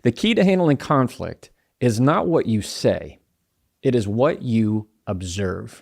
The key to handling conflict is not what you say, it is what you observe.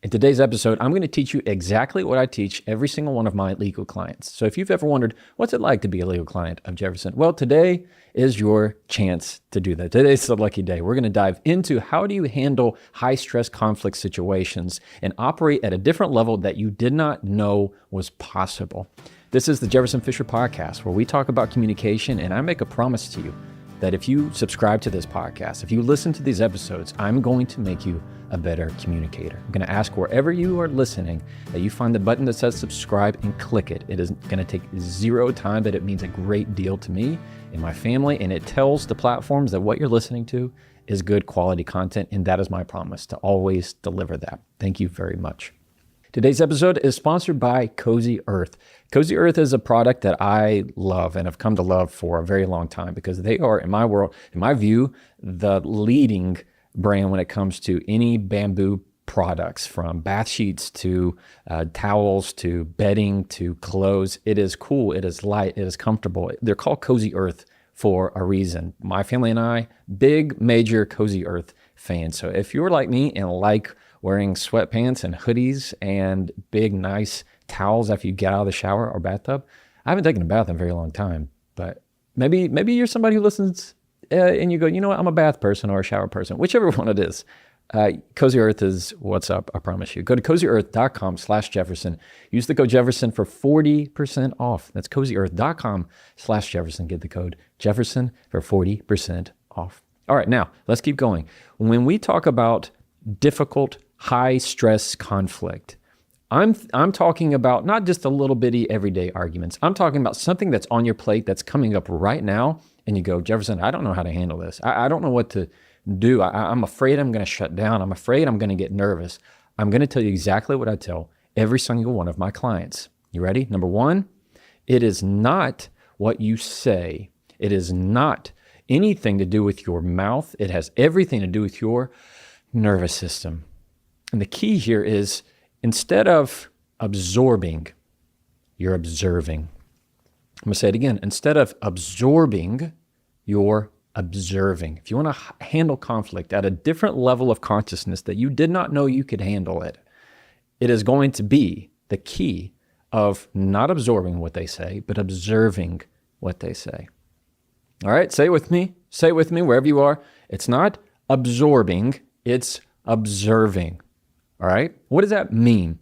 In today's episode, I'm going to teach you exactly what I teach every single one of my legal clients. So if you've ever wondered, what's it like to be a legal client of Jefferson? Well, today is your chance to do that. Today's the lucky day. We're going to dive into how do you handle high-stress conflict situations and operate at a different level that you did not know was possible. This is the Jefferson Fisher podcast, where we talk about communication, and I make a promise to you that if you subscribe to this podcast, if you listen to these episodes, I'm going to make you a better communicator. I'm going to ask wherever you are listening that you find the button that says subscribe and click it. It is going to take zero time, but it means a great deal to me and my family, and it tells the platforms that what you're listening to is good quality content, and that is my promise to always deliver that. Thank you very much. Today's episode is sponsored by Cozy Earth. Cozy Earth is a product that I love and have come to love for a very long time because they are, in my world, in my view, the leading brand when it comes to any bamboo products, from bath sheets to towels to bedding to clothes. It is cool, it is light, it is comfortable. They're called Cozy Earth for a reason. My family and I, big, major Cozy Earth fans. So if you're like me and like wearing sweatpants and hoodies and big, nice towels after you get out of the shower or bathtub, I haven't taken a bath in a very long time, but maybe you're somebody who listens and you go, you know what, I'm a bath person or a shower person, whichever one it is. Cozy Earth is what's up, I promise you. Go to cozyearth.com/Jefferson. Use the code Jefferson for 40% off. That's cozyearth.com/Jefferson. Get the code Jefferson for 40% off. All right, now let's keep going. When we talk about difficult, high stress conflict, I'm talking about not just a little bitty everyday arguments. I'm talking about something that's on your plate that's coming up right now, and you go, Jefferson, I don't know how to handle this. I don't know what to do. I'm afraid I'm going to shut down. I'm afraid I'm going to get nervous. I'm going to tell you exactly what I tell every single one of my clients. You ready? Number one, it is not what you say. It is not anything to do with your mouth. It has everything to do with your nervous system. And the key here is, instead of absorbing, you're observing. I'm going to say it again. Instead of absorbing, you're observing. If you want to handle conflict at a different level of consciousness that you did not know you could handle it, it is going to be the key of not absorbing what they say, but observing what they say. All right, say it with me. Say it with me wherever you are. It's not absorbing, it's observing. All right? What does that mean?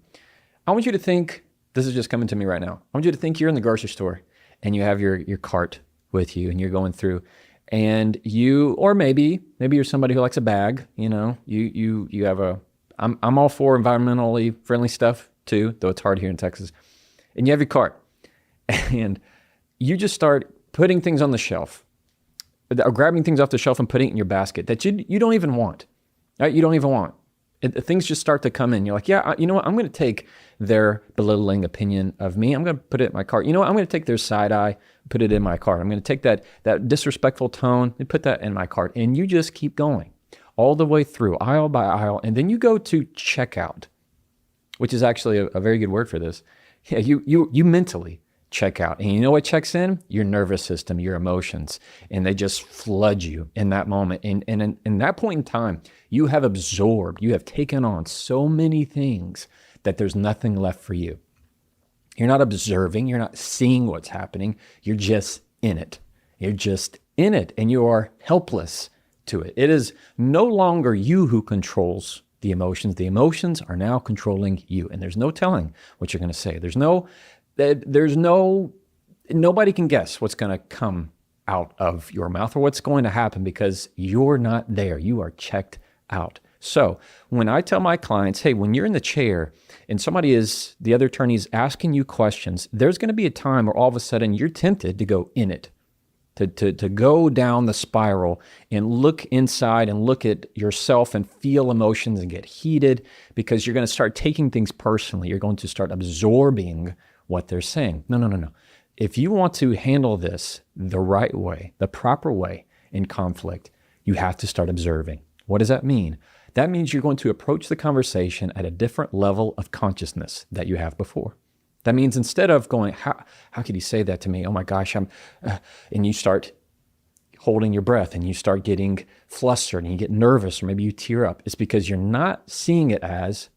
I want you to think, this is just coming to me right now. I want you to think you're in the grocery store and you have your cart with you and you're going through, and you, or maybe you're somebody who likes a bag, you know, you have I'm all for environmentally friendly stuff too, though it's hard here in Texas. And you have your cart and you just start putting things on the shelf, or grabbing things off the shelf and putting it in your basket that you don't even want, right? You don't even want. Things just start to come in. You're like, yeah, you know what? I'm going to take their belittling opinion of me. I'm going to put it in my cart. You know what? I'm going to take their side eye, put it in my cart. I'm going to take that disrespectful tone and put that in my cart. And you just keep going all the way through, aisle by aisle. And then you go to checkout, which is actually a very good word for this. Yeah, you mentally check out. And you know what checks in? Your nervous system, your emotions. And they just flood you in that moment. And in that point in time, you have absorbed, you have taken on so many things that there's nothing left for you. You're not observing, you're not seeing what's happening. You're just in it. You're just in it, and you are helpless to it. It is no longer you who controls the emotions. The emotions are now controlling you, and there's no telling what you're going to say. Nobody can guess what's going to come out of your mouth or what's going to happen because you're not there. You are checked out. So when I tell my clients, hey, when you're in the chair and the other attorney is asking you questions, there's going to be a time where all of a sudden you're tempted to go in it, to go down the spiral and look inside and look at yourself and feel emotions and get heated because you're going to start taking things personally. You're going to start absorbing what they're saying. No. If you want to handle this the right way, the proper way in conflict, you have to start observing. What does that mean? That means you're going to approach the conversation at a different level of consciousness that you have before. That means instead of going, how could he say that to me? Oh my gosh, and you start holding your breath and you start getting flustered and you get nervous or maybe you tear up, it's because you're not seeing it as,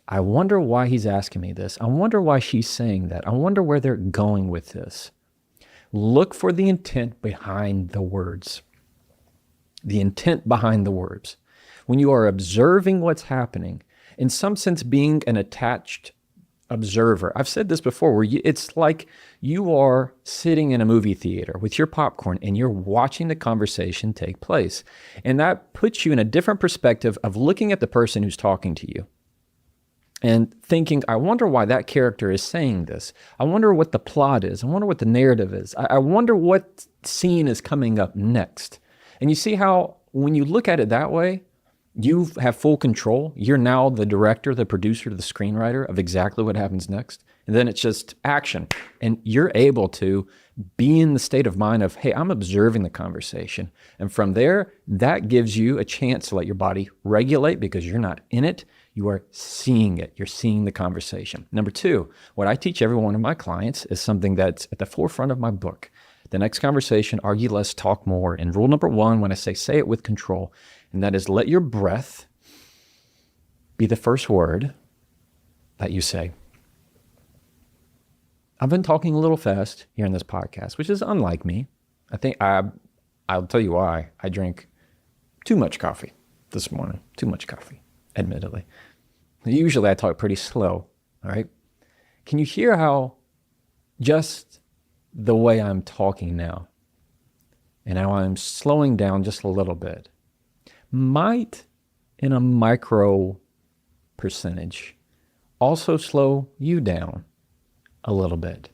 I wonder why he's asking me this. I wonder why she's saying that. I wonder where they're going with this. Look for the intent behind the words. The intent behind the words. When you are observing what's happening, in some sense being an attached observer. I've said this before, where it's like you are sitting in a movie theater with your popcorn and you're watching the conversation take place. And that puts you in a different perspective of looking at the person who's talking to you and thinking, I wonder why that character is saying this. I wonder what the plot is. I wonder what the narrative is. I wonder what scene is coming up next. And you see how when you look at it that way, you have full control. You're now the director, the producer, the screenwriter of exactly what happens next. And then it's just action. And you're able to be in the state of mind of, hey, I'm observing the conversation. And from there, that gives you a chance to let your body regulate because you're not in it. You are seeing it. You're seeing the conversation. Number two, what I teach every one of my clients is something that's at the forefront of my book. The next conversation, argue less, talk more. And rule number one, when I say it with control, and that is let your breath be the first word that you say. I've been talking a little fast here in this podcast, which is unlike me. I think I'll tell you why. I drank too much coffee this morning. Too much coffee, admittedly. Usually I talk pretty slow, all right? Can you hear how just the way I'm talking now and how I'm slowing down just a little bit might, in a micro percentage, also slow you down a little bit.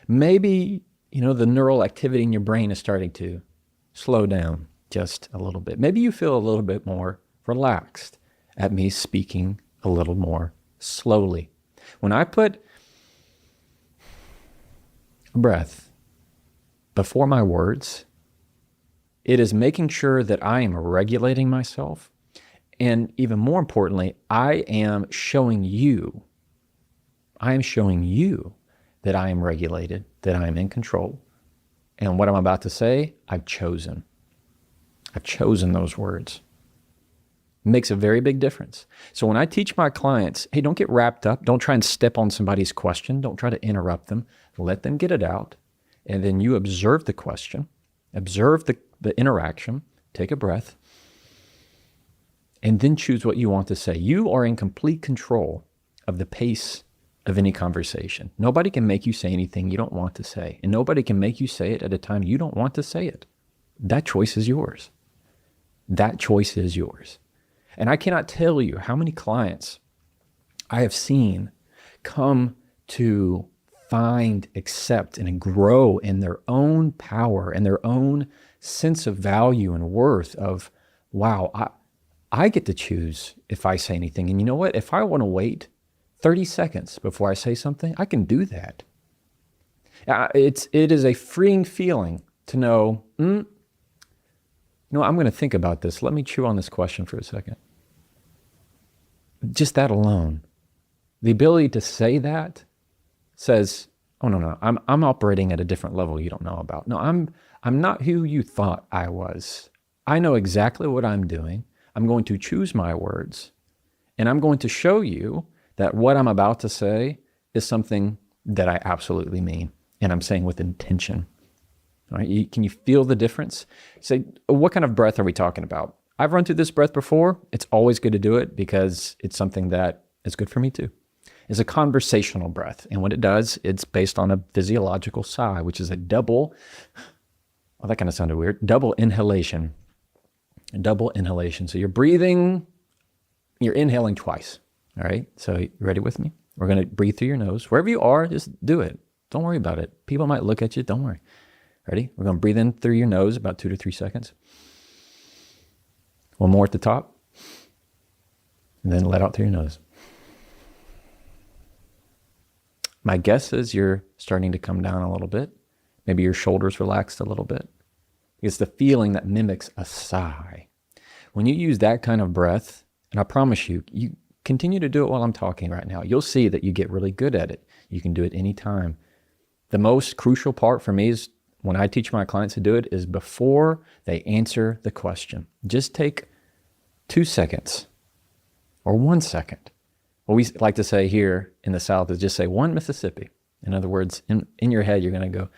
Maybe, the neural activity in your brain is starting to slow down just a little bit. Maybe you feel a little bit more relaxed at me speaking a little more slowly. When I put a breath before my words, it is making sure that I am regulating myself. And even more importantly, I am showing you that I am regulated, that I am in control. And what I'm about to say, I've chosen those words. It makes a very big difference. So when I teach my clients, hey, don't get wrapped up. Don't try and step on somebody's question. Don't try to interrupt them. Let them get it out. And then you observe the question, observe the interaction, take a breath, and then choose what you want to say. You are in complete control of the pace of any conversation. Nobody can make you say anything you don't want to say, and nobody can make you say it at a time you don't want to say it. That choice is yours. That choice is yours. And I cannot tell you how many clients I have seen come to find, accept, and grow in their own power and their own sense of value and worth of, wow, I get to choose if I say anything. And you know what? If I want to wait 30 seconds before I say something, I can do that. It is a freeing feeling to know, I'm going to think about this. Let me chew on this question for a second. Just that alone. The ability to say that says, oh, no, I'm operating at a different level you don't know about. No, I'm not who you thought I was. I know exactly what I'm doing. I'm going to choose my words, and I'm going to show you that what I'm about to say is something that I absolutely mean, and I'm saying with intention. All right, can you feel the difference? Say, what kind of breath are we talking about? I've run through this breath before. It's always good to do it because it's something that is good for me too. It's a conversational breath. And what it does, it's based on a physiological sigh, which is a double, oh, that kind of sounded weird, double inhalation. A double inhalation. So you're breathing, you're inhaling twice. All right, so you ready with me? We're going to breathe through your nose. Wherever you are, just do it. Don't worry about it. People might look at you. Don't worry. Ready? We're going to breathe in through your nose about 2 to 3 seconds. One more at the top. And then let out through your nose. My guess is you're starting to come down a little bit. Maybe your shoulders relaxed a little bit. It's the feeling that mimics a sigh. When you use that kind of breath, and I promise you, you continue to do it while I'm talking right now, you'll see that you get really good at it. You can do it anytime. The most crucial part for me is when I teach my clients to do it is before they answer the question. Just take 2 seconds or 1 second. What we like to say here in the South is just say 1 Mississippi. In other words, in your head, you're going to go,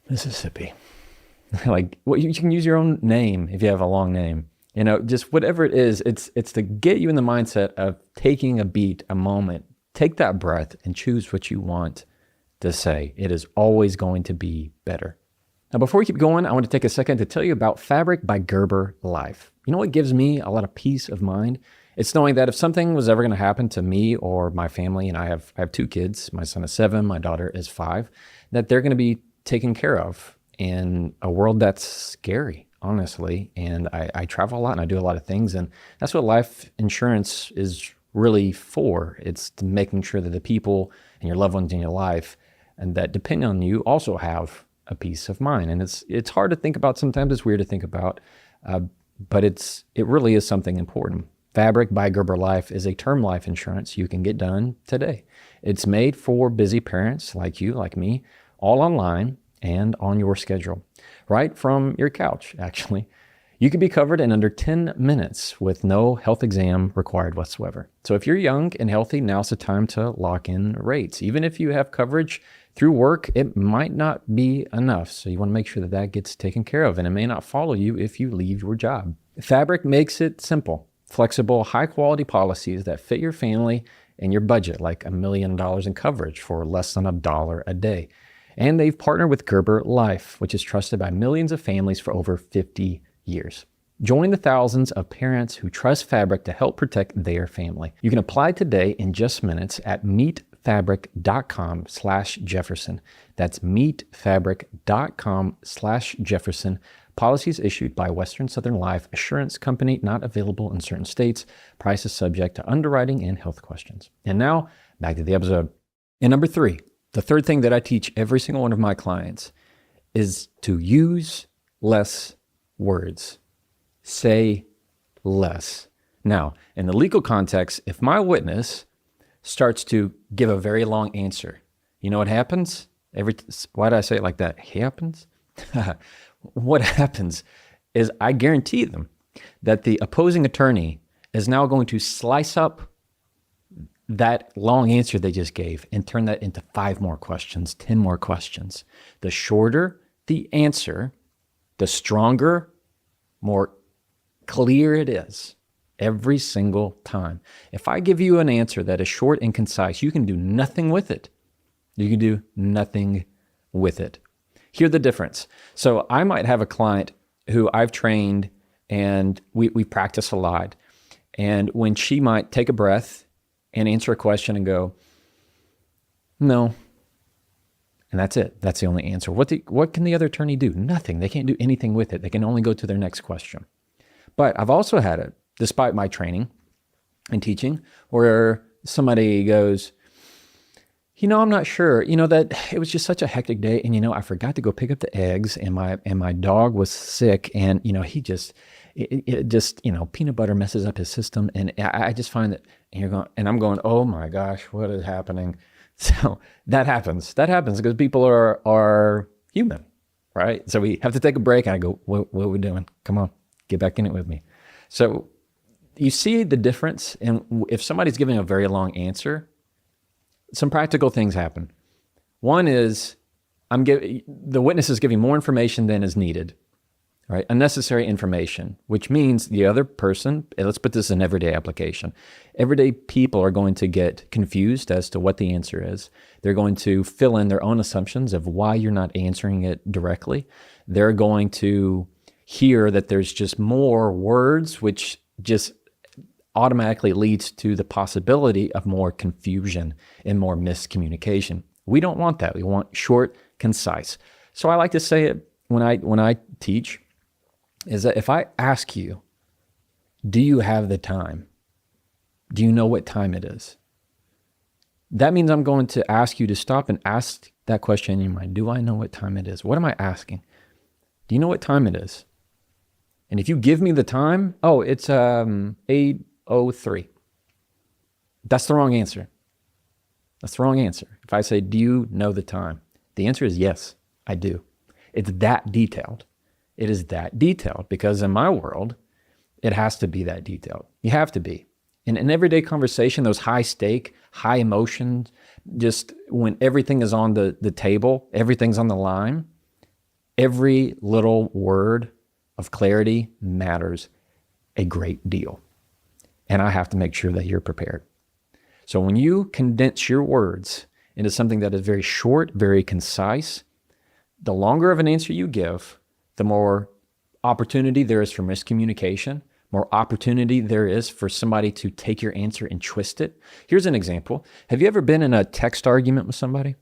Mississippi. Like, well, you can use your own name if you have a long name. You know, just whatever it is, it's to get you in the mindset of taking a beat, a moment. Take that breath and choose what you want to say. It is always going to be better. Now, before we keep going, I want to take a second to tell you about Fabric by Gerber Life. You know what gives me a lot of peace of mind? It's knowing that if something was ever going to happen to me or my family, and I have 2 kids, my son is 7, my daughter is 5, that they're going to be taken care of in a world that's scary, honestly. And I travel a lot and I do a lot of things, and that's what life insurance is really for. It's making sure that the people and your loved ones in your life and that depend on you also have a peace of mind. And it's hard to think about sometimes. It's weird to think about, but it really is something important. Fabric by Gerber Life is a term life insurance you can get done today. It's made for busy parents like you, like me, all online and on your schedule, right from your couch, actually. You can be covered in under 10 minutes with no health exam required whatsoever. So if you're young and healthy, now's the time to lock in rates. Even if you have coverage through work, it might not be enough. So you want to make sure that that gets taken care of, and it may not follow you if you leave your job. Fabric makes it simple. Flexible, high-quality policies that fit your family and your budget, like $1 million in coverage for less than $1 a day. And they've partnered with Gerber Life, which is trusted by millions of families for over 50 years. Join the thousands of parents who trust Fabric to help protect their family. You can apply today in just minutes at meetfabric.com/Jefferson. That's meetfabric.com/Jefferson. Policies issued by Western Southern Life Assurance Company, not available in certain states. Prices subject to underwriting and health questions. And now, back to the episode. And number 3, the third thing that I teach every single one of my clients is to use less words. Say less. Now, in the legal context, if my witness starts to give a very long answer, you know what happens? Why did I say it like that? Happens? What happens is I guarantee them that the opposing attorney is now going to slice up that long answer they just gave and turn that into 5 more questions, 10 more questions. The shorter the answer, the stronger, more clear it is every single time. If I give you an answer that is short and concise, you can do nothing with it. You can do nothing with it. Hear the difference. So I might have a client who I've trained and we practice a lot. And when she might take a breath and answer a question and go, no. And that's it. That's the only answer. What can the other attorney do? Nothing. They can't do anything with it. They can only go to their next question. But I've also had it, despite my training and teaching, where somebody goes, I'm not sure, that it was just such a hectic day. And, I forgot to go pick up the eggs and my dog was sick and, he just, peanut butter messes up his system. And I just find that, and I'm going, oh my gosh, what is happening? So that happens because people are human, right? So we have to take a break and I go, what are we doing? Come on, get back in it with me. So you see the difference. And if somebody's giving a very long answer, some practical things happen. One is the witness is giving more information than is needed, right? Unnecessary information, which means the other person, and let's put this in everyday application. Everyday people are going to get confused as to what the answer is. They're going to fill in their own assumptions of why you're not answering it directly. They're going to hear that there's just more words, which just automatically leads to the possibility of more confusion and more miscommunication. We don't want that. We want short, concise. So I like to say it when I teach, is that if I ask you, do you have the time? Do you know what time it is? That means I'm going to ask you to stop and ask that question in your mind. Do I know what time it is? What am I asking? Do you know what time it is? And if you give me the time, it's 8:03. That's the wrong answer. That's the wrong answer. If I say, do you know the time? The answer is yes, I do. It's that detailed. It is that detailed because in my world, it has to be that detailed. You have to be. In an everyday conversation, those high stake, high emotions, just when everything is on the table, everything's on the line, every little word of clarity matters a great deal. And I have to make sure that you're prepared. So when you condense your words into something that is very short, very concise, the longer of an answer you give, the more opportunity there is for miscommunication, more opportunity there is for somebody to take your answer and twist it. Here's an example. Have you ever been in a text argument with somebody?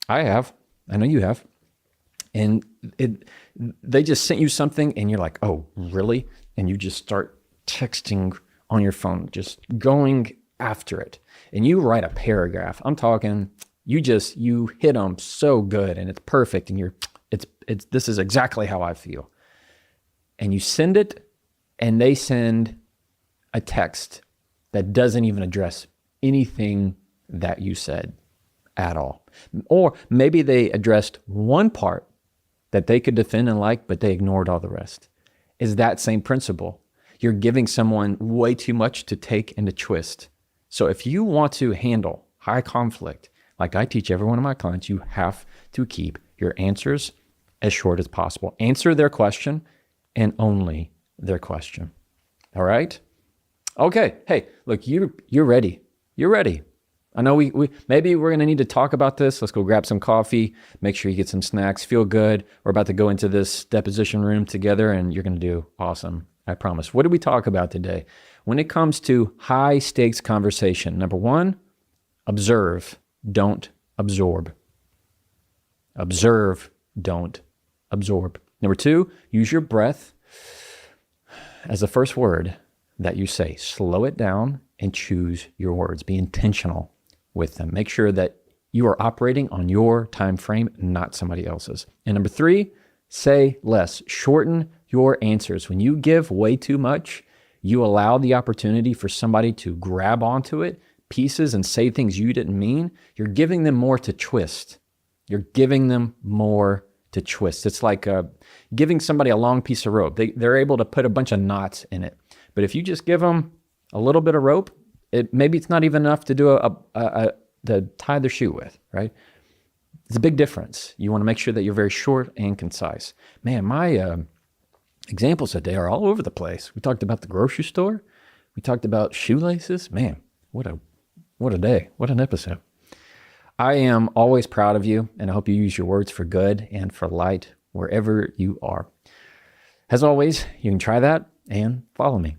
I have. I know you have. And they just sent you something and you're like, oh, really? And you just start texting on your phone, just going after it. And you write a paragraph. I'm talking, you hit them so good and it's perfect. And this is exactly how I feel. And you send it and they send a text that doesn't even address anything that you said at all. Or maybe they addressed one part that they could defend and like, but they ignored all the rest. Is that same principle? You're giving someone way too much to take and to twist. So if you want to handle high conflict, like I teach every one of my clients, you have to keep your answers as short as possible. Answer their question and only their question. All right? Okay. Hey, look, you're ready. You're ready. I know we maybe we're going to need to talk about this. Let's go grab some coffee. Make sure you get some snacks. Feel good. We're about to go into this deposition room together and you're going to do awesome. I promise. What did we talk about today? When it comes to high stakes conversation, number one, observe, don't absorb. Observe, don't absorb. Number two, use your breath as the first word that you say. Slow it down and choose your words. Be intentional with them. Make sure that you are operating on your time frame, not somebody else's. And number three, say less. Shorten your answers. When you give way too much, you allow the opportunity for somebody to grab onto it, pieces, and say things you didn't mean. You're giving them more to twist. You're giving them more to twist. It's like giving somebody a long piece of rope. They're able to put a bunch of knots in it. But if you just give them a little bit of rope, maybe it's not even enough to do to tie their shoe with, right? It's a big difference. You want to make sure that you're very short and concise. Man, my examples today are all over the place. We talked about the grocery store. We talked about shoelaces. Man, what a day. What an episode. I am always proud of you, and I hope you use your words for good and for light wherever you are. As always, you can try that and follow me.